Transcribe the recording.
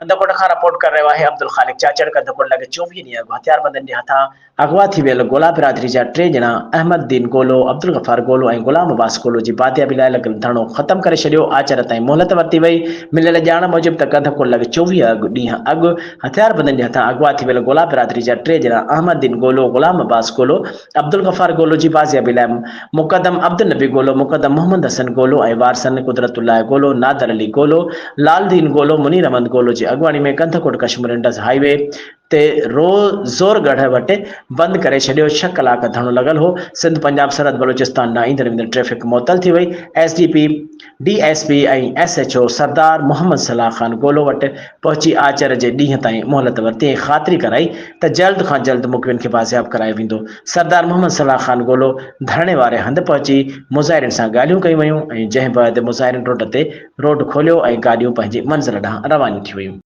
कंदकोट खां रिपोर्ट कर रहियो आहे अब्दुल ख़ालिक चाचड़। कंदकोट लॻे 24 ॾींहं अॻु हथियारबंदनि जे हथां अगवा थी वियल गोला बिरादरी जा 3 ॼणा अहमद दीन गोलो, अब्दुल गफ़ार गोलो ऐं गुलाम अब्बास गोलो जी बादियाबी लाइ लॻल धरणो ख़त्म करे छॾियो। आचर ताईं मोहलत वरिती वई। मिलियल ॼाण मूजिबि त कंदकोट लॻे 24 ॾींहं अॻु हथियारबंदनि जे हथां अगवा थी वियल गोला बिरादरी जा 3 ॼणा अहमद दीन गोलो, गुलाम अब्बास गोलो, अब्दुल गफ़ार गोलो जी बाज़ियाबी लाइ मुक़दम अब्दुल नबी गोलो, मुक़दम मोहम्मद हसन गोलो ऐं वारसन कुदरतुल्लाह गोलो, नादर अली गोलो, लालदीन गोलो, मुनीर अहमद गोलो जी अॻुवाणी में कंदकोट कश्मीर इंडस हाईवे ते ज़ोरगढ़ वटि बंदि करे छॾियो। 6 कलाक धरणो लॻल हो। सिंध पंजाब सरहद बलूचिस्तान ॾांहुं ईंदड़ वेंदड़ ट्रैफ़िक मुअतल थी वई। एसडीपी डीएसपी ऐं एसएचओ सरदार मोहम्मद सलाह ख़ान गोलो वटि पहुची आचर जे ॾींहं ताईं मोहलत वरिती ऐं ख़ातिरी कराई त जल्द खां जल्द मुखबियुनि खे बाज़ियाब करायो वेंदो। सरदार मोहम्मद सलाह ख़ान गोलो धरणे वारे हंधि पहुची मुज़ाहिरनि सां ॻाल्हियूं कयूं वयूं ऐं जंहिं बैदि मुज़ाहिरनि रोड खोलियो ऐं गाॾियूं पंहिंजी मंज़िल ॾांहुं रवानियूं थी वयूं।